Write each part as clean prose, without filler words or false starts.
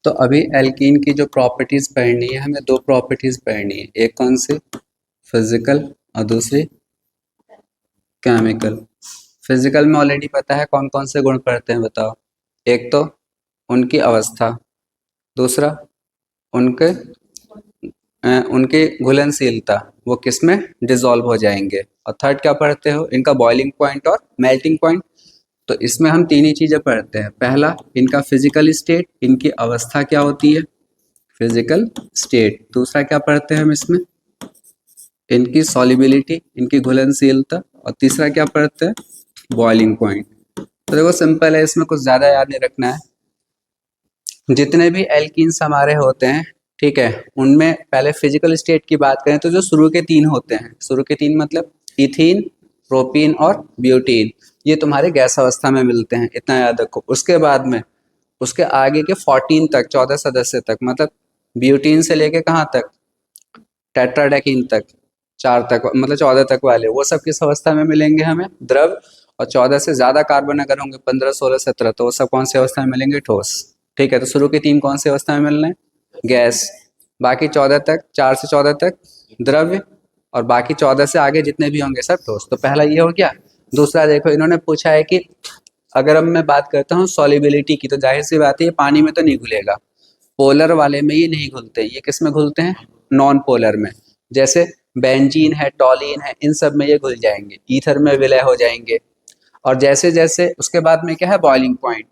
तो अभी एल्कीन की जो प्रॉपर्टीज पढ़नी है, हमें दो प्रॉपर्टीज पढ़नी है, एक कौन सी फिजिकल और दूसरी केमिकल। फिजिकल में ऑलरेडी पता है कौन कौन से गुण पढ़ते हैं, बताओ। एक तो उनकी अवस्था, दूसरा उनके उनकी घुलनशीलता, वो किस में डिसॉल्व हो जाएंगे, और थर्ड क्या पढ़ते हो, इनका बॉइलिंग पॉइंट और मेल्टिंग पॉइंट। तो इसमें हम तीन ही चीजें पढ़ते हैं। पहला इनका फिजिकल स्टेट, इनकी अवस्था क्या होती है, फिजिकल स्टेट। दूसरा क्या पढ़ते हैं हम इसमें, इनकी सॉल्युबिलिटी, इनकी घुलनशीलता। और तीसरा क्या पढ़ते हैं, बॉइलिंग पॉइंट। तो देखो सिंपल है, इसमें कुछ ज्यादा याद नहीं रखना है। जितने भी एल्कीन्स हमारे होते हैं, ठीक है, उनमें पहले फिजिकल स्टेट की बात करें तो जो शुरू के तीन होते हैं, शुरू के तीन मतलब इथीन, प्रोपीन और ब्यूटीन, ये तुम्हारे गैस अवस्था में मिलते हैं, इतना याद रखो। उसके बाद में उसके आगे के 14 तक, 14 सदस्य तक, मतलब ब्यूटीन से लेके कहाँ तक, टेट्राडेकिन तक, 4 तक, मतलब 14 तक वाले, वो सब किस अवस्था में मिलेंगे हमें, द्रव। और 14 से ज्यादा कार्बन अगर होंगे, 15, 16, 17, तो वो सब कौन सी अवस्था में मिलेंगे, ठोस। ठीक है, तो शुरू के तीन कौन सी अवस्था में मिल रहे हैं, गैस। बाकी 14 तक, 4 से 14 तक द्रव्य, और बाकी 14 से आगे जितने भी होंगे सब ठोस। तो पहला ये हो गया। दूसरा देखो, इन्होंने पूछा है कि अगर अब मैं बात करता हूँ सॉल्युबिलिटी की, तो जाहिर सी बात है ये पानी में तो नहीं घुलेगा, पोलर वाले में ये नहीं घुलते, ये किस में घुलते हैं, नॉन पोलर में। जैसे बेंजीन है, टॉलिन है, इन सब में ये घुल जाएंगे, ईथर में विलय हो जाएंगे। और जैसे जैसे उसके बाद में क्या है, बॉइलिंग पॉइंट।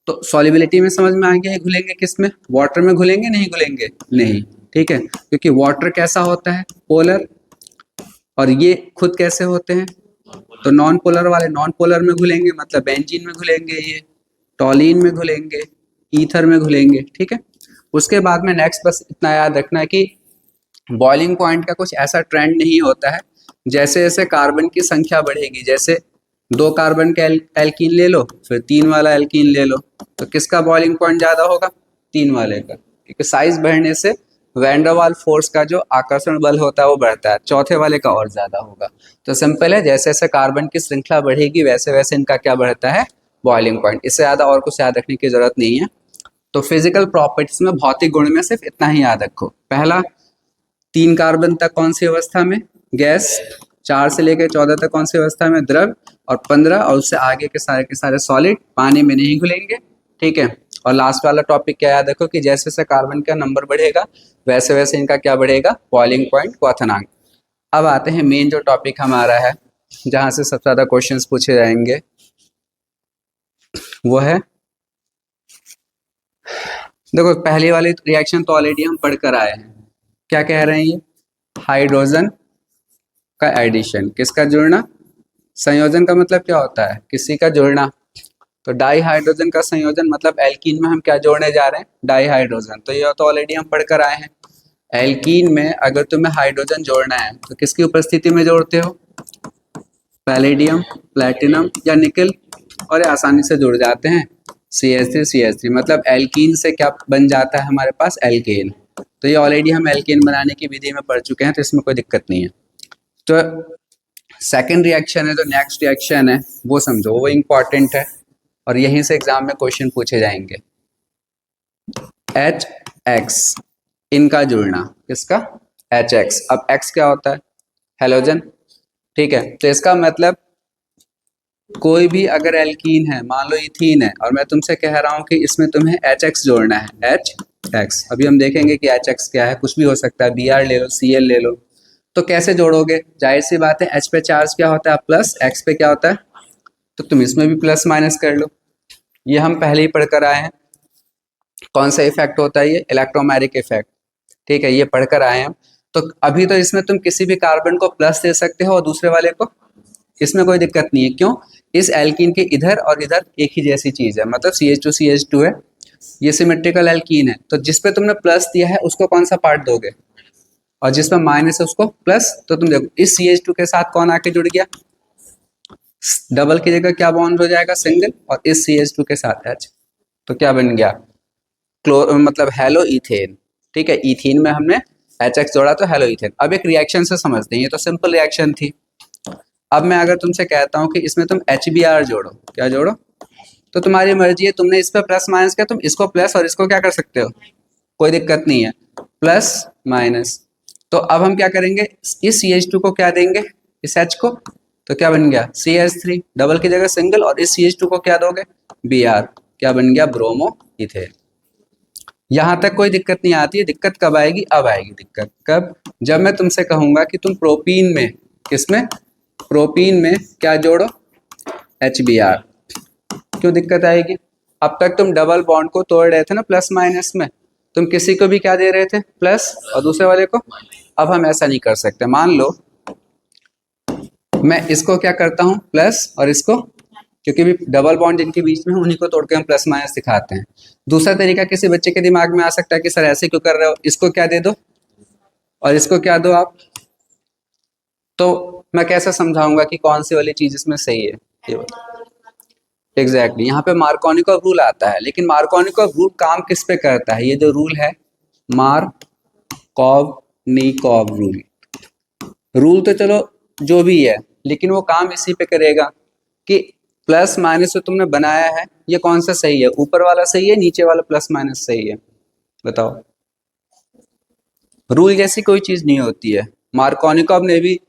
तो सॉल्युबिलिटी में समझ में आ गया, घुलेंगे किस में, वाटर में घुलेंगे, नहीं घुलेंगे, नहीं। ठीक है, क्योंकि वाटर कैसा होता है, पोलर, और ये खुद कैसे होते हैं, तो नॉन पोलर वाले नॉन पोलर में घुलेंगे, मतलब बेंजीन में घुलेंगे, ये टॉलिन में घुलेंगे, ईथर में घुलेंगे। ठीक है, उसके बाद में नेक्स्ट बस इतना याद रखना है कि बॉइलिंग पॉइंट का कुछ ऐसा ट्रेंड नहीं होता है। जैसे जैसे कार्बन की संख्या बढ़ेगी, जैसे 2 कार्बन का एल्कीन ले लो, फिर 3 वाला एल्कीन ले लो, तो किसका बॉइलिंग पॉइंट ज्यादा होगा, 3 वाले का, क्योंकि साइज बढ़ने से वैन डर वाल फोर्स का जो आकर्षण बल होता है वो बढ़ता है, चौथे वाले का और ज्यादा होगा। तो सिंपल है, जैसे जैसे कार्बन की श्रृंखला बढ़ेगी वैसे वैसे इनका क्या बढ़ता है, बॉइलिंग पॉइंट। इससे ज्यादा और कुछ याद रखने की जरूरत नहीं है। तो फिजिकल प्रॉपर्टीज में भौतिक गुण में सिर्फ इतना ही याद रखो। पहला, 3 कार्बन तक कौन सी अवस्था में, गैस। 4 से लेकर 14 तक कौन सी अवस्था में, द्रव। और 15 और उससे आगे के सारे सॉलिड, पानी में नहीं घुलेंगे। ठीक है, और लास्ट वाला टॉपिक क्या याद रखो कि जैसे जैसे कार्बन का नंबर बढ़ेगा वैसे वैसे इनका क्या बढ़ेगा, बॉइलिंग पॉइंट, क्वथनांक। अब आते हैं मेन जो टॉपिक हमारा है, जहां से सबसे ज्यादा क्वेश्चंस पूछे जाएंगे, वो है, देखो पहली वाली रिएक्शन तो ऑलरेडी हम पढ़ कर आए हैं। क्या कह रहे हैं ये, हाइड्रोजन का एडिशन, किसका जुड़ना, संयोजन का मतलब क्या होता है, किसी का जुड़ना। तो डाई हाइड्रोजन का संयोजन मतलब एल्कीन में हम क्या जोड़ने जा रहे हैं, डाई हाइड्रोजन। तो ये तो ऑलरेडी हम पढ़ कर आए हैं। एल्कीन में अगर तुम्हें हाइड्रोजन जोड़ना है तो किसकी उपस्थिति में जोड़ते हो, पैलेडियम, प्लेटिनम या निकल, और ये आसानी से जुड़ जाते हैं, CH3 मतलब एल्कीन से क्या बन जाता है हमारे पास, एल्केन। तो ये ऑलरेडी हम एल्केन बनाने की विधि में पढ़ चुके हैं, तो इसमें कोई दिक्कत नहीं है। तो सेकेंड रिएक्शन है, जो नेक्स्ट रिएक्शन है वो समझो, वो इंपॉर्टेंट है और यहीं से एग्जाम में क्वेश्चन पूछे जाएंगे। HX, इनका जुड़ना, किसका, HX। अब X क्या होता है, हेलोजन। ठीक है, तो इसका मतलब कोई भी अगर एल्कीन है, मान लो इथीन है, और मैं तुमसे कह रहा हूं कि इसमें तुम्हें HX जोड़ना है, HX। अभी हम देखेंगे कि HX क्या है, कुछ भी हो सकता है, Br ले लो, Cl ले लो। तो कैसे जोड़ोगे, जाहिर सी बात है, H पे चार्ज क्या होता है प्लस, X पे क्या होता है, तो तुम इसमें भी प्लस माइनस कर लो। ये हम पहले ही पढ़ कर आए हैं, कौन सा इफेक्ट होता है ये, इलेक्ट्रोमैग्नेटिक इफेक्ट। ठीक है, ये पढ़कर आए हैं। तो अभी तो इसमें तुम किसी भी कार्बन को प्लस दे सकते हो और दूसरे वाले को, इसमें कोई दिक्कत नहीं है। क्यों, इस एल्कीन के इधर और इधर एक ही जैसी चीज है, मतलब CH2 है, ये सिमेट्रिकल एल्कीन है। तो जिस पे तुमने प्लस दिया है उसको कौन सा पार्ट दोगे, और जिस पे माइनस है उसको प्लस। तो तुम देखो इस CH2 के साथ कौन आके जुड़ गया, डबल की जगह क्या बॉन्ड हो जाएगा, सिंगल, और इस CH2 के साथ H, तो क्या बन गया, मतलब हेलो इथेन। ठीक है, इथीन में हमने HX जोड़ा तो हेलो इथेन। अब एक रिएक्शन से समझते हैं, ये तो सिंपल रिएक्शन थी। अब मैं अगर तुमसे कहता हूं कि इसमें तुम HBr जोड़ो, क्या जोड़ो, तो तुम्हारी मर्जी है, तुमने इस पे प्लस माइनस किया, तुम इसको प्लस और इसको क्या कर सकते हो, कोई दिक्कत नहीं है, प्लस माइनस। तो अब हम क्या करेंगे, इस CH2 को क्या देंगे, इस H को, तो क्या बन गया CH3, डबल की जगह सिंगल, और इस CH2 को क्या दोगे Br, क्या बन गया ब्रोमो इथेन। यहां तक कोई दिक्कत नहीं आती है। दिक्कत कब आएगी, अब आएगी दिक्कत, कब, जब मैं तुमसे कहूंगा कि तुम प्रोपीन में, किसमें, प्रोपीन में क्या जोड़ो, HBr। क्यों दिक्कत आएगी, अब तक तुम डबल बॉन्ड को तोड़ रहे थे ना प्लस माइनस में, तुम किसी को भी क्या दे रहे थे प्लस और दूसरे वाले को। अब हम ऐसा नहीं कर सकते, मान लो मैं इसको क्या करता हूं प्लस और इसको, क्योंकि भी डबल बॉन्ड जिनके बीच में है उन्हीं को तोड़ के हम प्लस माइनस दिखाते हैं। दूसरा तरीका किसी बच्चे के दिमाग में आ सकता है कि सर ऐसे क्यों कर रहे हो, इसको क्या दे दो और इसको क्या दो आप, तो मैं कैसे समझाऊंगा कि कौन सी वाली चीज इसमें सही है, ये एग्जैक्टली यहाँ पे मार्कोनिकॉव रूल आता है। लेकिन मार्कोनिकॉव रूल काम किस पे करता है, ये जो रूल है मार्कोनिकॉव रूल, रूल तो चलो जो भी है, लेकिन वो काम इसी पे करेगा कि प्लस माइनस जो तुमने बनाया है ये कौन सा सही है, ऊपर वाला सही है, नीचे वाला प्लस माइनस सही है, बताओ। रूल जैसी कोई चीज नहीं होती है, मार्कोनिकॉव ने भी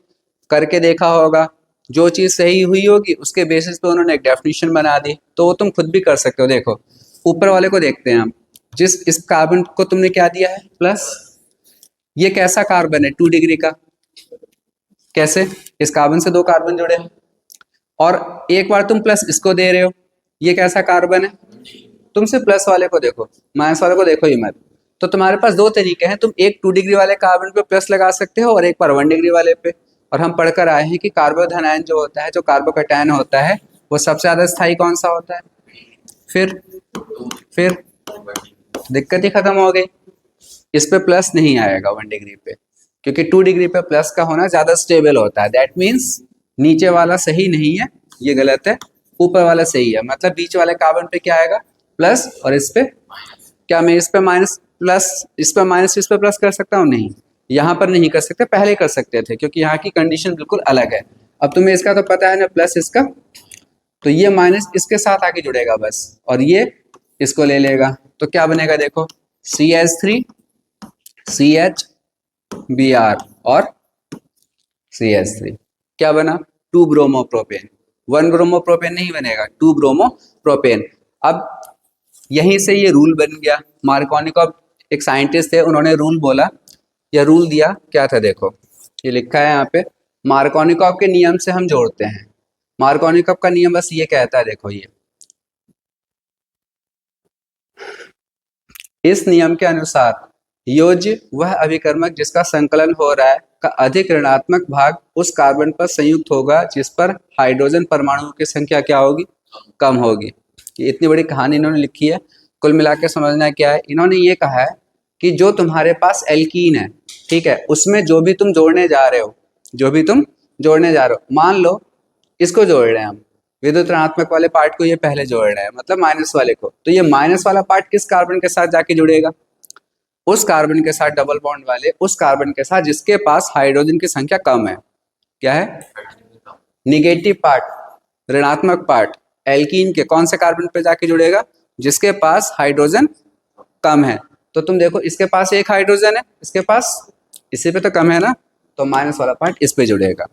करके देखा होगा, जो चीज सही हुई होगी उसके बेसिस पे उन्होंने एक डेफिनेशन बना दी, तो वो तुम खुद भी कर सकते हो। देखो ऊपर वाले को देखते हैं हम, जिस इस कार्बन को तुमने क्या दिया है प्लस, ये कैसा कार्बन है 2 डिग्री का, कैसे, इस कार्बन से 2 कार्बन जुड़े हैं, और एक बार तुम प्लस इसको दे रहे हो, ये कैसा कार्बन है, तुमसे प्लस वाले को देखो, माइनस वाले को देखो ही मत। तो तुम्हारे पास 2 तरीके हैं, तुम एक 2 डिग्री वाले कार्बन पे प्लस लगा सकते हो और एक बार 1 डिग्री वाले पे। और हम पढ़कर आए हैं कि कार्बोधनायन जो होता है, जो कार्बोकैटायन होता है, वो सबसे ज्यादा स्थायी कौन सा होता है, फिर दिक्कत ही खत्म हो गई, इस पे प्लस नहीं आएगा 1 डिग्री पे, क्योंकि 2 डिग्री पे प्लस का होना ज्यादा स्टेबल होता है। दैट मीन्स नीचे वाला सही नहीं है, ये गलत है, ऊपर वाला सही है, मतलब बीच वाले कार्बन पे क्या आएगा प्लस, और इस पे क्या, मैं इस पे माइनस प्लस, इस पे माइनस, इस पे प्लस कर सकता हूँ, नहीं, यहाँ पर नहीं कर सकते, पहले कर सकते थे, क्योंकि यहाँ की कंडीशन बिल्कुल अलग है। अब तुम्हें इसका तो पता है ना, प्लस इसका, तो ये माइनस इसके साथ आके जुड़ेगा बस, और ये इसको ले लेगा, तो क्या बनेगा देखो CH3 CH Br और CH3, क्या बना 2 ब्रोमोप्रोपेन, 1 ब्रोमोप्रोपेन नहीं बनेगा, 2 ब्रोमोप्रोपेन। अब यहीं से ये रूल बन गया। मार्कोनिकॉव एक साइंटिस्ट थे, उन्होंने रूल बोला या रूल दिया, क्या था देखो, ये लिखा है यहाँ पे, मार्कोनिकॉव के नियम से हम जोड़ते हैं। मार्कोनिकॉव का नियम बस ये कहता है, देखो ये, इस नियम के अनुसार योज्य वह अभिकर्मक जिसका संकलन हो रहा है का अधिक ऋणात्मक भाग उस कार्बन पर संयुक्त होगा जिस पर हाइड्रोजन परमाणुओं की संख्या क्या होगी, कम होगी। ये इतनी बड़ी कहानी इन्होंने लिखी है, कुल मिला के समझना क्या है, इन्होंने ये कहा है कि जो तुम्हारे पास एल्कीन है, ठीक है, उसमें जो भी तुम जोड़ने जा रहे हो, जो भी तुम जोड़ने जा रहे हो, मान लो इसको जोड़ रहे हैं हम, विद्युत ऋणात्मक वाले पार्ट को ये पहले जोड़ रहे हैं, मतलब माइनस वाले को, तो ये माइनस वाला पार्ट किस कार्बन के साथ जाके जुड़ेगा, उस कार्बन के साथ डबल बॉन्ड वाले उस कार्बन के साथ जिसके पास हाइड्रोजन की संख्या कम है, क्या है, निगेटिव पार्ट, ऋणात्मक पार्ट एल्कीन के कौन से कार्बन पे जाके जुड़ेगा, जिसके पास हाइड्रोजन कम है। तो तुम देखो इसके पास एक हाइड्रोजन है, इसके पास, इसी पे तो कम है ना, तो माइनस वाला पार्ट इस पे जुड़ेगा,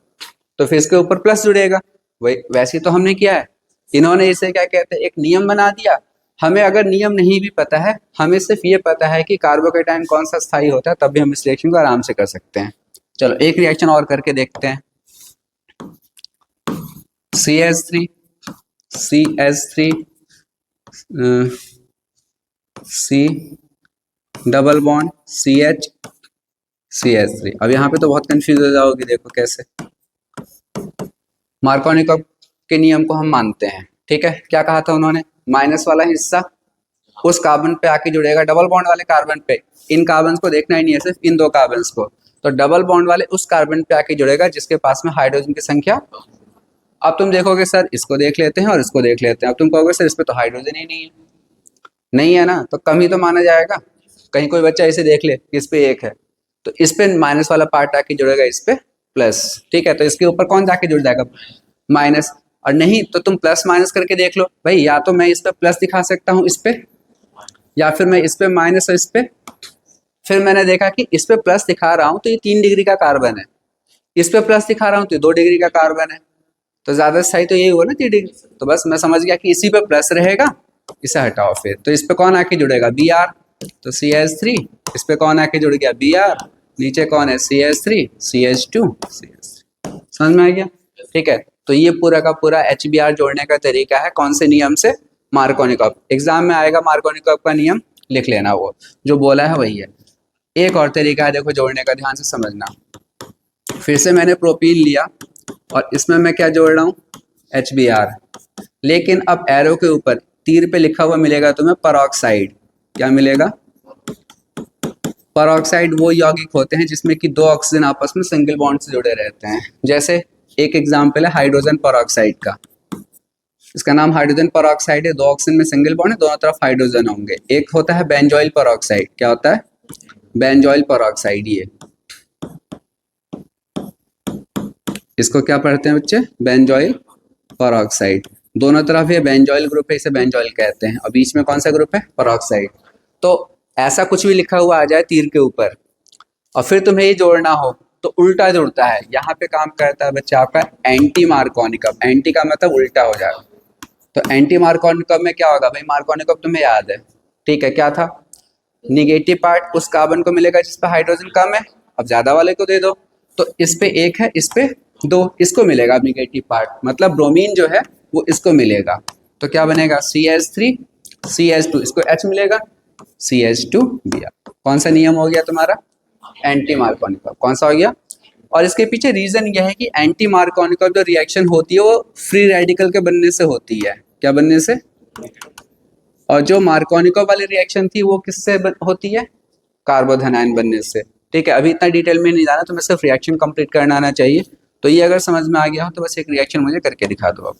तो फिर इसके ऊपर प्लस जुड़ेगा। वही वैसे तो हमने किया है, इन्होंने इसे क्या कहते हैं, एक नियम बना दिया। हमें अगर नियम नहीं भी पता है, हमें सिर्फ ये पता है कि कार्बोकैटायन कौन सा स्थायी होता है, तब भी हम इस रिएक्शन को आराम से कर सकते हैं। चलो एक रिएक्शन और करके देखते हैं, CH3 C double bond CH3। अब यहाँ पे तो बहुत कंफ्यूज हो जाओगे, देखो कैसे, मार्कोनिकॉव के नियम को हम मानते हैं, ठीक है, क्या कहा था उन्होंने, माइनस वाला हिस्सा उस कार्बन पे आके जुड़ेगा, डबल बॉन्ड वाले कार्बन पे, इन कार्बन को देखना ही नहीं है, सिर्फ इन 2 कार्बन को, तो डबल बॉन्ड वाले उस कार्बन पे आके जुड़ेगा जिसके पास में हाइड्रोजन की संख्या। अब तुम देखोगे सर इसको देख लेते हैं और इसको देख लेते हैं, अब तुम कहोगे सर इस पे तो हाइड्रोजन ही नहीं है, नहीं है ना, तो कम ही तो माना जाएगा। कहीं कोई बच्चा इसे देख ले इस पे 1 है, तो इस पे माइनस वाला पार्ट आके जुड़ेगा, इस पे प्लस, ठीक है, तो इसके ऊपर कौन जाके जुड़ जाएगा, माइनस। और नहीं तो तुम प्लस माइनस करके देख लो भाई, या तो मैं इस पे प्लस दिखा सकता हूँ इस पे, या फिर मैं इस पे माइनस और इस पे। फिर मैंने देखा कि इस पे प्लस दिखा रहा हूँ तो ये 3 डिग्री का कार्बन है, इस पे प्लस दिखा रहा हूँ तो ये 2 डिग्री का कार्बन है, तो ज्यादा सही तो यही हुआ ना 3 डिग्री। तो बस मैं समझ गया कि इसी पे प्लस रहेगा, इसे हटाओ फिर, तो इस पे कौन आके जुड़ेगा, बी आर, तो CH3, इस पे कौन आके जुड़ गया, बी आर, नीचे कौन है, CH3, CH2, CH3। समझ में आ गया? ठीक है, तो ये पूरा का पूरा HBr जोड़ने का तरीका है, कौन से नियम से, मार्कोनिकॉफ। एग्जाम में आएगा मार्कोनिकॉफ का नियम, लिख लेना, वो जो बोला है वही है। एक और तरीका है देखो जोड़ने का, ध्यान से समझना। फिर से मैंने प्रोपीन लिया और इसमें मैं क्या जोड़ रहा हूँ, HBr, लेकिन अब एरो के ऊपर तीर पे लिखा हुआ मिलेगा तुम्हें परऑक्साइड। क्या मिलेगा, परऑक्साइड वो यौगिक होते हैं जिसमें कि 2 ऑक्सीजन आपस में सिंगल बॉन्ड से जुड़े रहते हैं। जैसे एक एग्जाम्पल है हाइड्रोजन परऑक्साइड का, इसका नाम हाइड्रोजन परऑक्साइड है, 2 ऑक्सीजन में सिंगल बॉन्ड है, दोनों तरफ हाइड्रोजन होंगे। एक होता है बेंजोइल परऑक्साइड, क्या होता है, बेंजोइल परऑक्साइड, ये इसको क्या पढ़ते हैं बच्चे, बेंजोइल परऑक्साइड। दोनों तरफ ये बेंजोइल ग्रुप है, इसे बेंजोइल कहते हैं, और बीच में कौन सा ग्रुप है, परऑक्साइड। तो ऐसा कुछ भी लिखा हुआ आ जाए तीर के ऊपर और फिर तुम्हें ये जोड़ना हो तो उल्टा जुड़ता है। यहाँ पे काम करता है बच्चा आपका एंटी मार्कोनिकम, एंटी का मतलब उल्टा हो जाएगा। तो एंटी मार्कोनिकम में क्या होगा भाई, मार्कोनिकम तुम्हें याद है, ठीक है, क्या था, निगेटिव पार्ट उस कार्बन को मिलेगा जिस पर हाइड्रोजन कम है, अब ज्यादा वाले को दे दो, तो इस पे 1 है, इस पे 2, इसको मिलेगा निगेटिव पार्ट, मतलब ब्रोमीन जो है वो इसको मिलेगा। तो क्या बनेगा, CH3 CH2, इसको H मिलेगा, CH2Br। कौन सा नियम हो गया तुम्हारा, एंटी मार्कोनिकम। कौन सा हो गया? और इसके पीछे रीजन यह है कि एंटी मार्कोनिकम जो रिएक्शन होती है वो फ्री रेडिकल के बनने से होती है, क्या बनने से, और जो मार्कोनिकम वाली रिएक्शन थी वो किससे होती है, कार्बोधनायन बनने से। ठीक है, अभी इतना डिटेल में नहीं जाना, तुम्हें सिर्फ रिएक्शन कंप्लीट करना आना चाहिए। तो ये अगर समझ में आ गया हो तो बस एक रिएक्शन मुझे करके दिखा दो अब।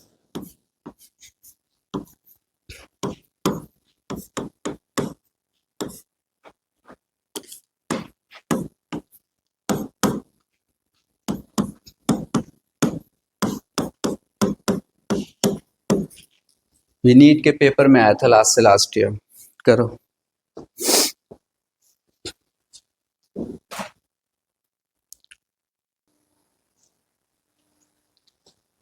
ये नीट के पेपर में आया था लास्ट से लास्ट ईयर, करो।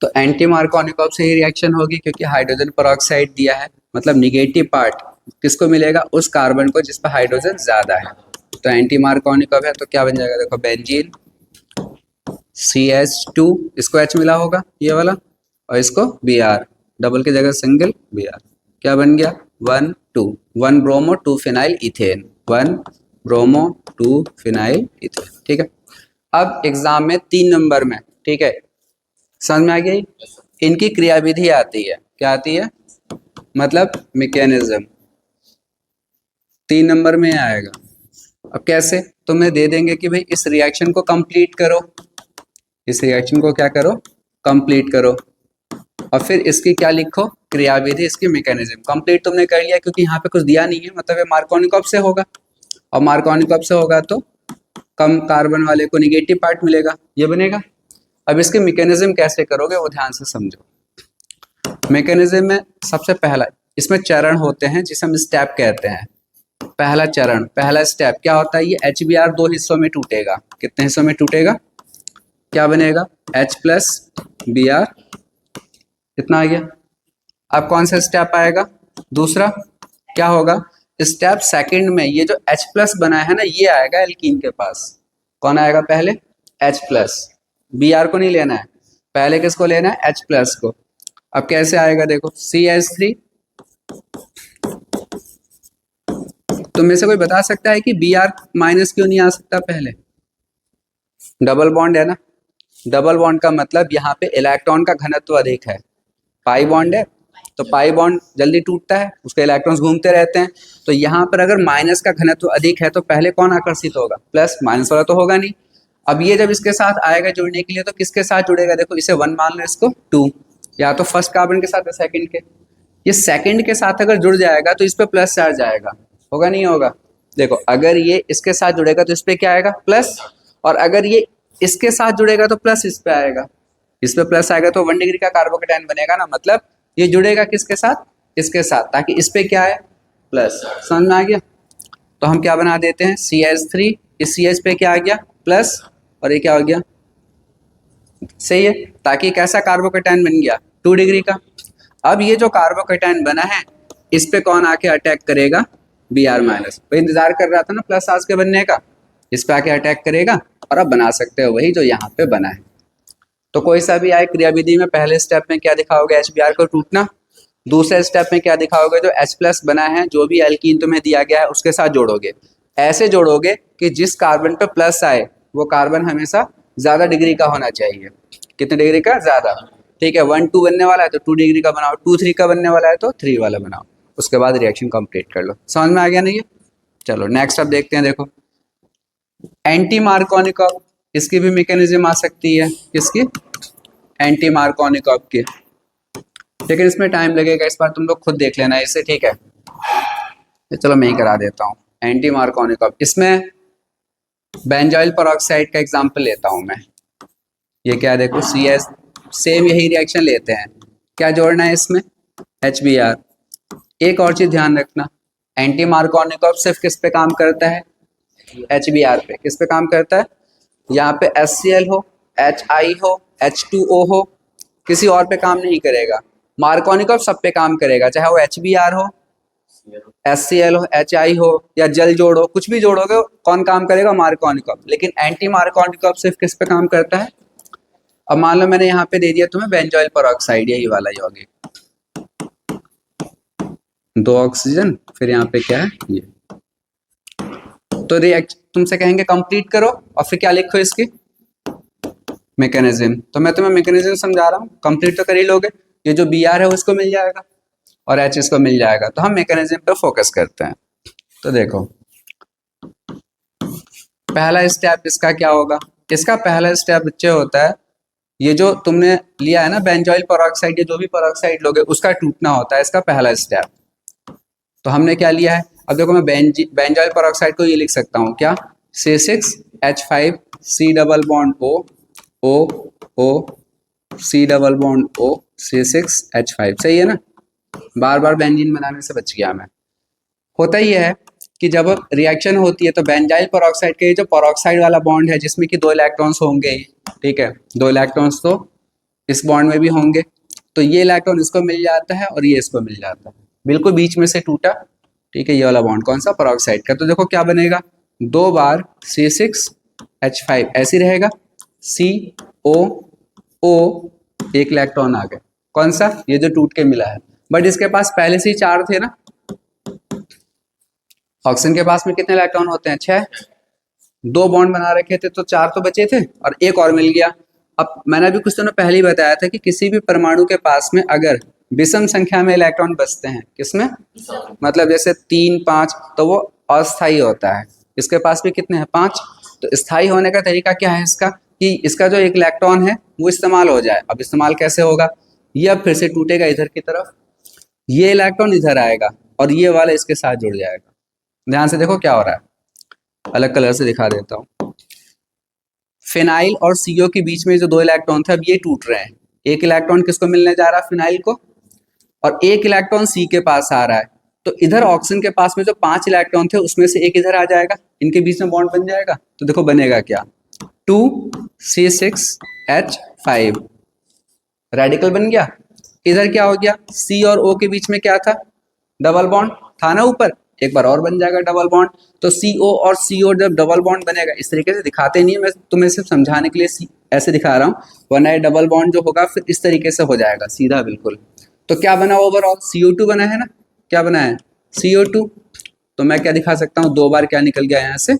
तो एंटी मार्कोनिकम से ही रिएक्शन होगी क्योंकि हाइड्रोजन परऑक्साइड दिया है, मतलब निगेटिव पार्ट किसको मिलेगा, उस कार्बन को जिस पर हाइड्रोजन ज्यादा है। तो एंटी मार्कोनिकम है तो क्या बन जाएगा, देखो बेंजीन CH2, इसको H मिला होगा ये वाला, और इसको Br, डबल की जगह सिंगल Br, क्या बन गया 1 2, 1 bromo 2 phenyl ethane, 1 bromo 2 phenyl ethane. ठीक है, अब एग्जाम में 3 नंबर में, ठीक है, समझ में आ गई, इनकी क्रियाविधि आती है, क्या आती है, मतलब मैकेनिज्म 3 नंबर में आएगा। अब कैसे, तुम्हें दे देंगे कि भाई इस रिएक्शन को कंप्लीट करो, इस रिएक्शन को क्या करो, कंप्लीट करो, और फिर इसकी क्या लिखो, क्रियाविधि, इसकी मैकेनिज्म। कंप्लीट तुमने कर लिया क्योंकि यहाँ पे कुछ दिया नहीं है, मतलब ये मार्कोनिकॉफ से होगा, और मार्कोनिकॉफ से होगा तो कम कार्बन वाले को निगेटिव पार्ट मिलेगा, ये बनेगा। अब इसके मैकेनिज्म कैसे करोगे वो ध्यान से समझो। मैकेनिज्म में सबसे पहला, इसमें चरण होते हैं जिसे हम स्टेप कहते हैं। पहला चरण, पहला स्टेप क्या होता है, ये HBr 2 हिस्सों में टूटेगा। कितने हिस्सों में टूटेगा, क्या बनेगा, H प्लस Br, कितना आ गया। अब कौन सा स्टेप आएगा, दूसरा, क्या होगा, स्टेप सेकंड में ये जो H प्लस बना है ना, ये आएगा एल्कीन के पास। कौन आएगा पहले, H प्लस, Br को नहीं लेना है, पहले किसको लेना है, H प्लस को। अब कैसे आएगा देखो, CH3, तुम में से कोई बता सकता है कि Br माइनस क्यों नहीं आ सकता पहले, डबल बॉन्ड है ना, डबल बॉन्ड का मतलब यहाँ पे इलेक्ट्रॉन का घनत्व अधिक है, पाई बॉन्ड है तो पाई बॉन्ड जल्दी टूटता है, उसके इलेक्ट्रॉन्स घूमते रहते हैं। तो यहाँ पर अगर माइनस का घनत्व अधिक है तो पहले कौन आकर्षित होगा, प्लस, माइनस वाला तो होगा नहीं। अब ये जब इसके साथ आएगा जुड़ने के लिए तो किसके साथ जुड़ेगा, देखो इसे 1 मान लो, इसको 2, या तो फर्स्ट कार्बन के साथ या सेकंड के। ये सेकंड के साथ अगर जुड़ जाएगा तो इस पर प्लस चार्ज आएगा, होगा नहीं होगा, देखो अगर ये इसके साथ जुड़ेगा तो इस पर क्या आएगा, प्लस, और अगर ये इसके साथ जुड़ेगा तो प्लस इस पे आएगा। इस पे प्लस आएगा तो 1 डिग्री का कार्बोकेटाइन बनेगा ना, मतलब ये जुड़ेगा किसके साथ, इसके साथ, ताकि इस पे क्या है प्लस। समझ में आ गया? तो हम क्या बना देते हैं CH3, इस CH पे क्या आ गया प्लस, और ये क्या हो गया, सही है, ताकि कैसा कार्बोकेटाइन बन गया 2 डिग्री का। अब ये जो कार्बोकेटाइन बना है इस पे कौन आके अटैक करेगा, Br माइनस। तो इंतजार कर रहा था ना प्लस आज के बनने का, इस पे आके अटैक करेगा और अब बना सकते हो वही जो यहाँ पे बना है। तो कोई सा भी आए क्रियाविधि में पहले स्टेप में क्या दिखाओगे, HBr को टूटना, दूसरे स्टेप में क्या दिखाओगे, जो H प्लस बना है जो भी एल्कीन तुम्हें दिया गया है उसके साथ जोड़ोगे। ऐसे जोड़ोगे कि जिस कार्बन पे प्लस आए वो कार्बन हमेशा ज्यादा डिग्री का होना चाहिए। कितने डिग्री का, ज्यादा। ठीक है, 1 2 बनने वाला है तो 2 डिग्री का बनाओ, 2 3 का बनने वाला है तो 3 वाला बनाओ, उसके बाद रिएक्शन कंप्लीट कर लो। समझ में आ गया नहीं है? चलो नेक्स्ट अब देखते हैं। देखो एंटी मार्कोनिकॉव, इसकी भी मैकेनिज्म आ सकती है, किसकी, एंटी मार्कोनिकॉव की, लेकिन इसमें टाइम लगेगा, इस बार तुम लोग खुद देख लेना इसे, ठीक है। तो चलो मैं ही करा देता हूँ एंटी मार्कोनिकॉव। इसमें बेंजोइल पेरोक्साइड का एग्जांपल लेता हूँ मैं। ये क्या, देखो CS, सेम यही रिएक्शन लेते हैं, क्या जोड़ना है इसमें HBr। एक और चीज ध्यान रखना, एंटी मार्कोनिकॉव सिर्फ किस पे काम करता है, HBr पे। किस पे काम करता है, यहाँ पे HCl हो, HI हो, H2O हो, किसी और पे काम नहीं करेगा। मार्कोनिकॉव सब पे काम करेगा, चाहे वो HBr हो, HCl हो, HI हो, या जल जोड़ो, कुछ भी जोड़ोगे कौन काम करेगा, मार्कोनिकॉव। लेकिन एंटी मार्कोनिकॉव सिर्फ किस पे काम करता है। अब मान लो मैंने यहाँ पे दे दिया तुम्हें बेंजोइल पेरोक्साइड, यही वाला यौगिक, 2 ऑक्सीजन, फिर यहाँ पे क्या है ये, तो रिएक्ट तुमसे कहेंगे कंप्लीट करो और फिर क्या लिखो इसकी मैकेनिज्म। तो मैं तुम्हें मैकेनिज्म समझा रहा हूँ, कंप्लीट तो कर ही लोगे। ये जो Br है उसको मिल जाएगा और H इसको मिल जाएगा, तो हम मैकेनिज्म पे फोकस करते हैं। तो देखो पहला स्टेप इसका क्या होगा, इसका पहला स्टेप बच्चे होता है, ये जो तुमने लिया है ना बेंजोइल पेरोक्साइड, ये जो भी पेरोक्साइड लोगे उसका टूटना होता है इसका पहला स्टेप। तो हमने क्या लिया है, अब देखो मैं बेंजोइल पेरोक्साइड को ये लिख सकता हूँ क्या, C6H5 C double bond O O O C double bond O C6H5, सही है ना। बार बार बेंजीन बनाने से बच गया मैं। होता ही है कि जब रिएक्शन होती है तो बेंजाइल पेरोक्साइड के जो पेरोक्साइड वाला बॉन्ड है जिसमें कि 2 इलेक्ट्रॉन्स होंगे, ठीक है, 2 इलेक्ट्रॉन्स तो इस बॉन्ड में भी होंगे, तो ये इलेक्ट्रॉन इसको मिल जाता है और ये इसको मिल जाता है, बिल्कुल बीच में से टूटा, ठीक है, ये वाला बॉन्ड कौन सा, पेरोक्साइड का। तो देखो क्या बनेगा, 2 बार C6H5 ऐसे रहेगा, COO, एक इलेक्ट्रॉन आ गया, कौन सा, ये जो टूट के मिला है। बट इसके पास पहले से ही 4 थे ना, ऑक्सीजन के पास में कितने इलेक्ट्रॉन होते हैं, 6, 2 बॉन्ड बना रखे थे तो 4 तो बचे थे और एक और मिल गया। अब मैंने अभी कुछ दिनों पहले ही बताया था कि किसी भी परमाणु के पास में अगर विषम संख्या में इलेक्ट्रॉन बचते हैं, किसमें, मतलब जैसे 3 5, तो वो अस्थायी होता है। इसके पास भी कितने हैं, 5। तो स्थायी होने का तरीका क्या है इसका, कि इसका जो एक इलेक्ट्रॉन है वो इस्तेमाल हो जाए। अब इस्तेमाल कैसे होगा, ये अब फिर से टूटेगा इधर की तरफ, ये इलेक्ट्रॉन इधर आएगा और ये वाला इसके साथ जुड़ जाएगा। ध्यान से देखो क्या हो रहा है, अलग कलर से दिखा देता हूँ। फिनाइल और CO के बीच में जो 2 इलेक्ट्रॉन थे अब ये टूट रहे हैं, एक इलेक्ट्रॉन किसको मिलने जा रहा है, फिनाइल को, और एक इलेक्ट्रॉन C के पास आ रहा है। तो इधर ऑक्सीजन के पास में जो 5 इलेक्ट्रॉन थे उसमें से एक इधर आ जाएगा, इनके बीच में बॉन्ड बन जाएगा। तो देखो बनेगा क्या, 2C6H5, रेडिकल बन गया। इधर क्या हो गया, C और O के बीच में क्या था, डबल बॉन्ड था ना ऊपर, एक बार और बन जाएगा डबल बॉन्ड। तो CO और CO जब डबल बॉन्ड बनेगा, इस तरीके से दिखाते नहीं है, मैं तुम्हें सिर्फ समझाने के लिए ऐसे दिखा रहा हूँ, वरना डबल बॉन्ड जो होगा फिर इस तरीके से हो जाएगा सीधा बिल्कुल। तो क्या बना ओवरऑल, CO2 बना है ना, क्या बना है CO2। तो मैं क्या दिखा सकता हूँ, 2 बार क्या निकल गया यहाँ से,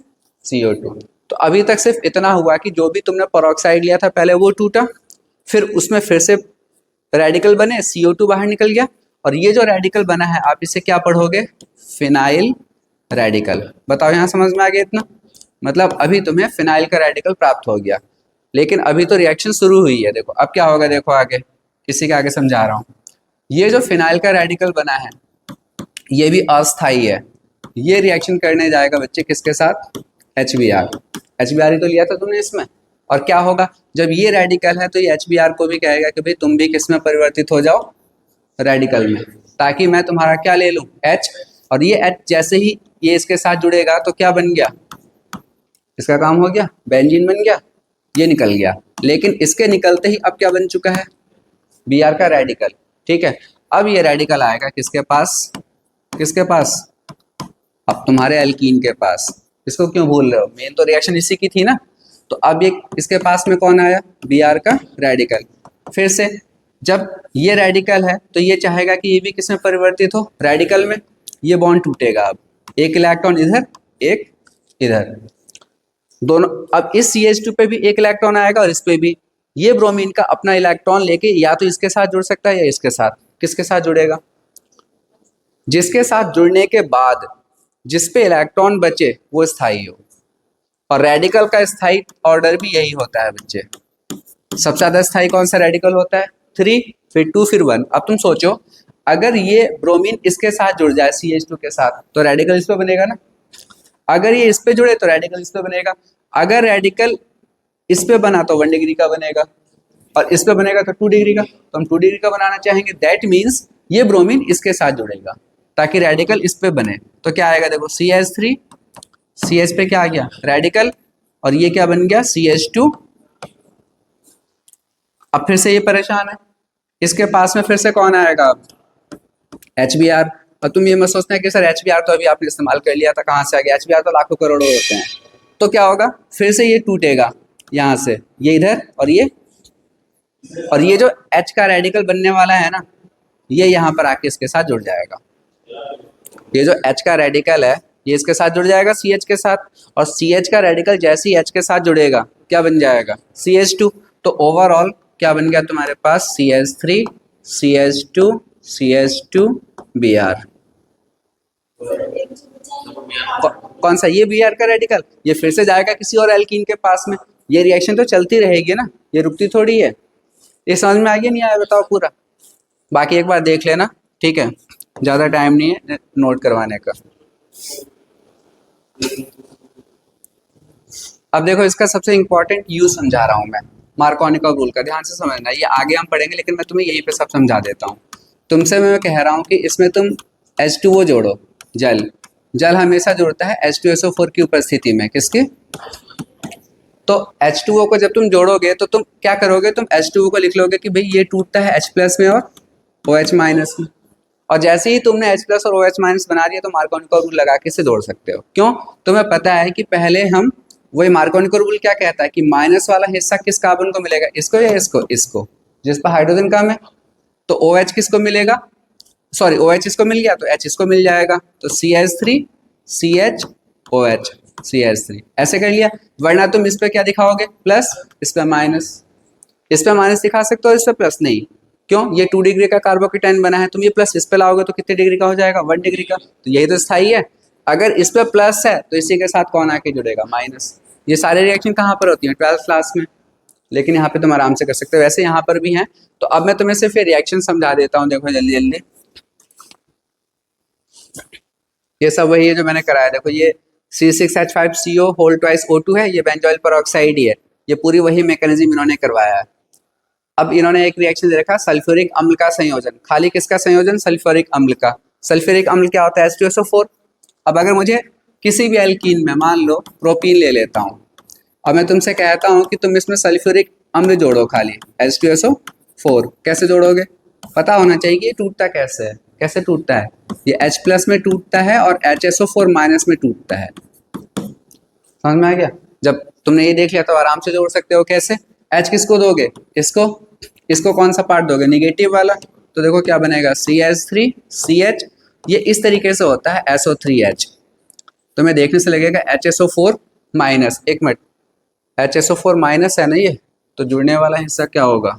CO2। तो अभी तक सिर्फ इतना हुआ कि जो भी तुमने पेरोक्साइड लिया था पहले वो टूटा, फिर उसमें फिर से रेडिकल बने, CO2 बाहर निकल गया, और ये जो रेडिकल बना है आप इसे क्या पढ़ोगे, फिनाइल रेडिकल। बताओ यहाँ समझ में आ गया इतना, मतलब अभी तुम्हें फिनाइल का रेडिकल प्राप्त हो गया, लेकिन अभी तो रिएक्शन शुरू हुई है। देखो अब क्या होगा, देखो आगे, इसी के आगे समझा रहा हूँ। ये जो फिनाइल का रेडिकल बना है ये भी अस्थाई है, ये रिएक्शन करने जाएगा बच्चे किसके साथ, HBr। HBr ही तो लिया था तुमने इसमें, और क्या होगा, जब ये रेडिकल है तो ये HBr को भी कहेगा कि भाई तुम भी किस में परिवर्तित हो जाओ, रेडिकल में, ताकि मैं तुम्हारा क्या ले लूं, H, और ये H जैसे ही ये इसके साथ जुड़ेगा तो क्या बन गया, इसका काम हो गया, बेंजीन बन गया, ये निकल गया। लेकिन इसके निकलते ही अब क्या बन चुका है, Br का रेडिकल। ठीक है, अब ये रेडिकल आएगा किसके पास, किसके पास, अब तुम्हारे एल्कीन के पास। इसको क्यों भूल रहे हो, मेन तो रिएक्शन इसी की थी ना। तो अब ये इसके पास में कौन आया, Br का रेडिकल। फिर से जब ये रेडिकल है तो ये चाहेगा कि ये भी किसमें परिवर्तित हो, रेडिकल में। ये बॉन्ड टूटेगा, अब एक इलेक्ट्रॉन इधर, एक इधर, दोनों। अब इस CH2 पे भी एक इलेक्ट्रॉन आएगा और इस पे भी। ये ब्रोमीन का अपना इलेक्ट्रॉन लेके या तो इसके साथ जुड़ सकता है या इसके साथ। किसके साथ जुड़ेगा, जिसके साथ जुड़ने के बाद जिस पे इलेक्ट्रॉन बचे वो स्थायी हो। और रेडिकल का स्थायी ऑर्डर भी यही होता है बच्चे। सबसे ज्यादा स्थायी कौन सा रेडिकल होता है, 3, फिर 2, फिर 1। अब तुम सोचो, अगर ये ब्रोमीन इसके साथ जुड़ जाए CH2 के साथ तो रेडिकल इस पे बनेगा ना। अगर ये इस पे जुड़े तो रेडिकल इस पे बनेगा। अगर रेडिकल इस पे बना तो 1 डिग्री का बनेगा, और इस पे बनेगा तो 2 डिग्री का। तो हम 2 डिग्री का बनाना चाहेंगे, दैट मीन्स ये ब्रोमीन इसके साथ जुड़ेगा ताकि रेडिकल इस पे बने। तो क्या आएगा, देखो CH3, CH पे क्या आ गया, रेडिकल, और ये क्या बन गया, CH2। अब फिर से ये परेशान है, इसके पास में फिर से कौन आएगा, अब HBr। और तुम ये मत सोचना है कि सर HBr तो अभी आपने इस्तेमाल कर लिया था, कहाँ से आ गया, HBr तो लाखों करोड़ों होते हैं। तो क्या होगा, फिर से ये टूटेगा यहाँ से, ये इधर और ये जो H का रेडिकल बनने वाला है ना, ये यहाँ पर आके इसके साथ जुड़ जाएगा। ये जो H का रेडिकल है ये इसके साथ जुड़ जाएगा CH के साथ, और CH का रेडिकल जैसे ही H के साथ जुड़ेगा क्या बन जाएगा, CH2। तो ओवरऑल क्या बन गया तुम्हारे पास, CH3, CH2, CH2, Br। कौन सा, ये Br का रेडिकल, ये फिर से जाएगा किसी और एल्कीन के पास में। ये रिएक्शन तो चलती रहेगी ना, ये रुकती थोड़ी है। ये समझ में आ गया नहीं आया, बताओ पूरा। बाकी एक बार देख लेना, ठीक है, ज़्यादा टाइम नहीं है नोट करवाने का। अब देखो इसका सबसे इंपॉर्टेंट यूज समझा रहा हूं मैं, मार्कोनिक रूल का, ध्यान से समझना। ये आगे हम पढ़ेंगे लेकिन मैं तुम्हें यहीं पे सब समझा देता हूँ। तुमसे मैं कह रहा हूँ कि इसमें तुम H2O जोड़ो, जल हमेशा जुड़ता है H2SO4 की उपस्थिति में, किसकी, तो H2O को जब तुम जोड़ोगे तो तुम क्या करोगे, तुम H2O को लिख लोगे कि भाई ये टूटता है H+ में और OH- में। और जैसे ही तुमने H+ और OH- बना दिया तो मार्कोनिक रूल लगा के इसे जोड़ सकते हो। क्यों, तुम्हें पता है कि पहले हम, वही मार्कोनिक रूल क्या कहता है कि माइनस वाला हिस्सा किस कार्बन को मिलेगा, इसको या इसको, जिस पर हाइड्रोजन कम है। तो OH किसको मिलेगा, सॉरी OH इसको मिल गया तो H इसको मिल जाएगा, तो CH3 CH OH CH3, ऐसे कर लिया। वरना तुम इस पे क्या दिखाओगे, प्लस, इस पे माइनस। इस पे माइनस दिखा सकते हो, इस पे प्लस नहीं। क्यों, ये 2 डिग्री का कार्बोकेटाइन बना है, तुम ये प्लस इस पे लाओगे तो कितने डिग्री का हो जाएगा, 1 डिग्री का। तो यही तो स्थायी है। अगर इस पे प्लस है तो इसी के साथ कौन आके जुड़ेगा, माइनस। ये सारे रिएक्शन कहाँ पर होती हैं, 12th क्लास में, लेकिन यहाँ पे तुम आराम से कर सकते हो, वैसे यहाँ पर भी हैं। तो अब मैं तुम्हें सिर्फ रिएक्शन समझा देता हूँ, देखो जल्दी जल्दी। ये सब वही है जो मैंने कराया। देखो ये C6H5CO होल ट्वाइस O2 है, ये बेंजोइल पेरोक्साइड ही है। ये पूरी वही मैकेनिज्म इन्होंने करवाया है। अब इन्होंने एक रिएक्शन दे रखा, सल्फ्यूरिक अम्ल का संयोजन, खाली किसका संयोजन, सल्फ्यूरिक अम्ल का। सल्फ्यूरिक अम्ल क्या होता है, H2SO4। अब अगर मुझे किसी भी एल्कीन में, मान लो प्रोपीन ले लेता हूँ, और मैं तुमसे कहता हूँ कि तुम इसमें सल्फ्यूरिक अम्ल जोड़ो, खाली H2SO4, कैसे जोड़ोगे, पता होना चाहिए कि ये टूटता कैसे है। कैसे टूटता है, ये H+ में टूटता है और HSO4- में टूटता है। समझ में आ गया, जब तुमने ये देख लिया तो आराम से जोड़ सकते हो। कैसे, H किसको दोगे, इसको कौन सा पार्ट दोगे, निगेटिव वाला। तो देखो क्या बनेगा, CH3 CH, ये इस तरीके से होता है SO3H। तुम्हें देखने से लगेगा HSO4-, एक मिनट, HSO4- है ना ये, तो जुड़ने वाला हिस्सा क्या होगा,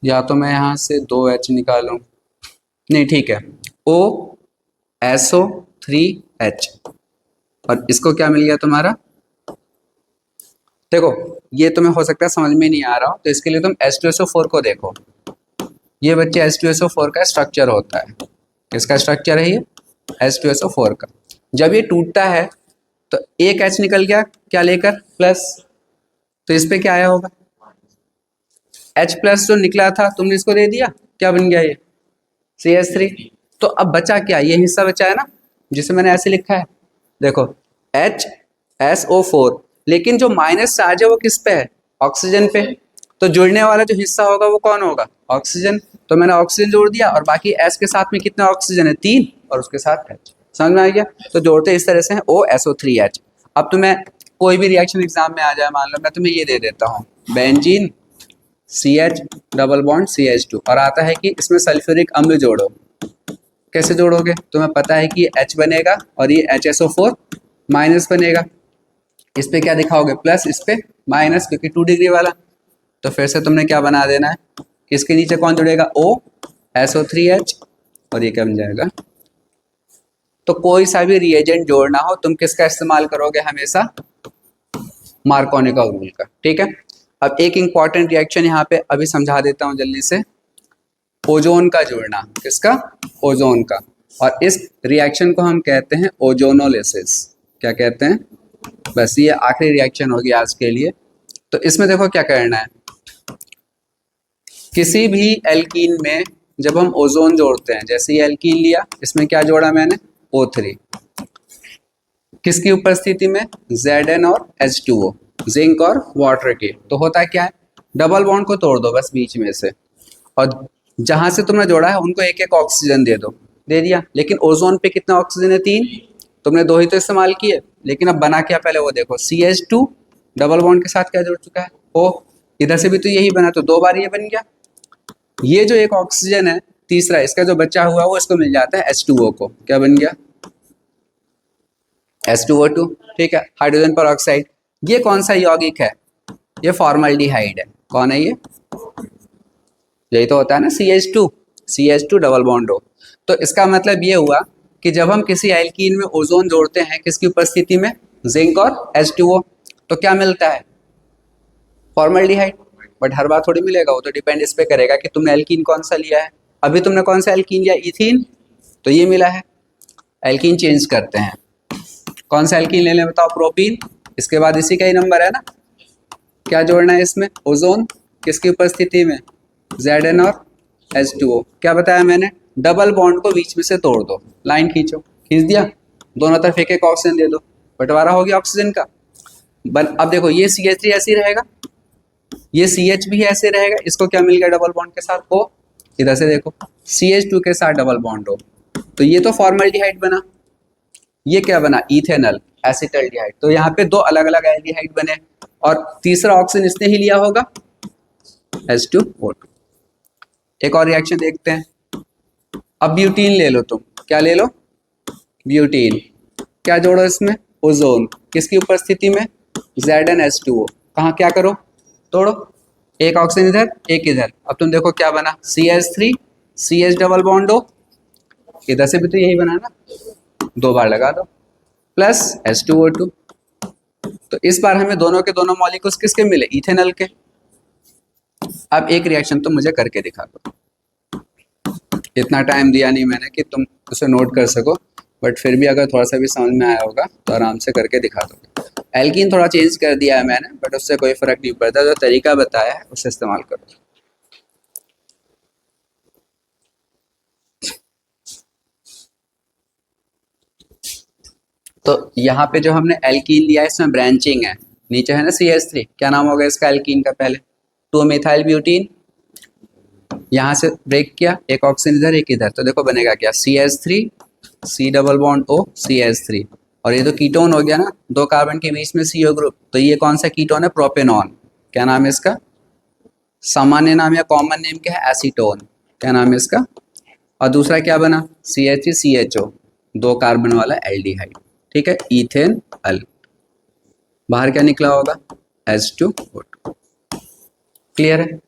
या तो मैं यहाँ से 2H निकालूं, नहीं ठीक है, OSO3H, और इसको क्या मिल गया तुम्हारा। देखो ये तुम्हें हो सकता है समझ में नहीं आ रहा हो, तो इसके लिए तुम H2SO4 को देखो। ये बच्चे H2SO4 का स्ट्रक्चर होता है, किसका स्ट्रक्चर है ये, H2SO4 का। जब ये टूटता है तो एक H निकल गया क्या लेकर, प्लस, तो इस पे क्या आया होगा, H प्लस जो निकला था तुमने इसको दे दिया, क्या बन गया ये CH3। तो अब बचा क्या, ये हिस्सा बचा है ना जिसे मैंने ऐसे लिखा है, देखो HSO4, लेकिन जो माइनस चार्ज है वो किस पे है, ऑक्सीजन पे। तो जुड़ने वाला जो हिस्सा होगा वो कौन होगा, ऑक्सीजन। तो मैंने ऑक्सीजन जोड़ दिया और बाकी S के साथ में कितना ऑक्सीजन है, 3, और उसके साथ H। समझ में आ गया। तो जोड़ते इस तरह से हैं OSO3H। अब तुम्हें कोई भी रिएक्शन एग्जाम में आ जाए, मान लो मैं तुम्हें ये दे देता हूँ benzene CH double bond CH2, और आता है कि इसमें सल्फ्यूरिक अम्ल जोड़ो, कैसे जोड़ोगे, तुम्हें पता है कि ये H बनेगा और ये HSO4 माइनस बनेगा, इस पे क्या दिखाओगे प्लस, इस पे माइनस, क्योंकि 2 डिग्री वाला। तो फिर से तुमने क्या बना देना है, इसके नीचे कौन जुड़ेगा, OSO3H, और ये क्या बन जाएगा। तो कोई सा भी रिएजेंट जोड़ना हो तुम किसका इस्तेमाल करोगे, हमेशा मार्कोनी रूल का, ठीक है। अब एक इंपॉर्टेंट रिएक्शन यहाँ पे अभी समझा देता हूँ जल्दी से, ओजोन का जुड़ना, किसका, ओजोन का। और इस रिएक्शन को हम कहते हैं ओजोनोलिसिस। क्या कहते हैं, बस ये आखिरी रिएक्शन होगी आज के लिए। तो इसमें देखो क्या करना है, किसी भी एल्कीन में जब हम ओजोन जोड़ते हैं, जैसे ये एल्कीन लिया, इसमें क्या जोड़ा मैंने, O3, किसकी उपस्थिति में, Zn और H2O, जिंक और वाटर की। तो होता क्या है, डबल बॉन्ड को तोड़ दो बस बीच में से, और जहां से तुमने जोड़ा है उनको एक एक ऑक्सीजन दे दो, दे दिया। लेकिन ओजोन पे कितना ऑक्सीजन है, 3, तुमने 2 ही तो इस्तेमाल किए। लेकिन अब बना क्या, पहले वो देखो, CH2 डबल बॉन्ड के साथ क्या जुड़ चुका है, O, इधर से भी तो यही बना, तो 2 बार ये बन गया। ये जो एक ऑक्सीजन है तीसरा, इसका जो बचा हुआ है वो इसको मिल जाता है H2O को, क्या बन गया, H2O2, ठीक है। हाइड्रोजन पर ऑक्साइड, ये कौन सा यौगिक है, ये फॉर्मल्डिहाइड है। कौन है ये, यही तो होता है ना CH2 डबल बॉन्ड O। तो इसका मतलब ये हुआ कि जब हम किसी एल्कीन में ओजोन जोड़ते हैं, किसकी उपस्थिति में, जिंक और H2O, तो क्या मिलता है, फॉर्मल्डिहाइड। बट हर बार थोड़ी मिलेगा, वो तो डिपेंड इस पे करेगा कि तुमने एल्कीन कौन सा लिया है। अभी तुमने कौन सा एल्कीन लिया, इथीन, तो ये मिला है। एल्कीन चेंज करते हैं, कौन सा एल्कीन ले लें बताओ, प्रोपीन। इसके बाद इसी का ही नंबर है ना, क्या जोड़ना है इसमें, ओजोन, किसकी उपस्थिति में, Zn और H2O। क्या बताया मैंने, डबल बॉन्ड को बीच में से तोड़ दो, लाइन खींचो, खींच दिया, दोनों तरफ एक एक ऑक्सीजन दे दो, बंटवारा हो गया ऑक्सीजन का। अब देखो ये CH3 ऐसे ही रहेगा, ये CH भी ऐसे रहेगा, इसको क्या मिल गया डबल बॉन्ड के साथ, O। इधर से देखो CH2 के साथ डबल बॉन्ड O, तो ये तो फॉर्मल्डिहाइड बना, ये क्या बना, इथेनल एसिटल्डिहाइड। तो यहाँ पे 2 अलग अलग एल्डिहाइड बने, और तीसरा ऑक्सीजन इसने ही लिया होगा, H2O2। एक और रिएक्शन देखते हैं। अब ब्यूटीन ले लो तुम, क्या ले लो, ब्यूटीन, क्या जोड़ो इसमें, ओजोन, किसकी उपस्थिति में, Zn H2O। कहाँ क्या करो, तोड़ो, एक ऑक्सीजन इधर एक इधर। अब तुम देखो क्या बना, CH3 CH double bond O, इधर से भी तो यही बना ना, 2 बार लगा दो, प्लस H2O2। तो इस बार हमें दोनों के दोनों मॉलिक्यूल्स किसके मिले, इथेनॉल के। अब एक रिएक्शन तुम मुझे करके दिखा दो, इतना टाइम दिया नहीं मैंने कि तुम उसे नोट कर सको, बट फिर भी अगर थोड़ा सा भी समझ में आया होगा तो आराम से करके दिखा दोगे। एल्कीन थोड़ा चेंज कर दिया है मैंने, बट उससे कोई फर्क नहीं पड़ता, जो तरीका बताया है उसे इस्तेमाल करो। तो यहाँ पे जो हमने एल्कीन लिया है इसमें ब्रांचिंग है, नीचे है ना CH3, क्या नाम होगा इसका एल्कीन का, पहले 2 मिथाइल ब्यूटीन, यहाँ से ब्रेक किया, एक ऑक्सीजन इधर एक इधर, तो देखो बनेगा क्या, CH3 C double bond O CH3, और ये तो कीटोन हो गया ना, 2 कार्बन के बीच में CO ग्रुप, तो ये कौन सा कीटोन है, प्रोपेनॉन। क्या नाम है इसका, सामान्य नाम या कॉमन नेम क्या है, एसीटोन। क्या नाम है इसका। और दूसरा क्या बना, CH3 CHO, 2 कार्बन वाला एल्डिहाइड, ठीक है, इथेन अल। बाहर क्या निकला होगा, H2O2। क्लियर है।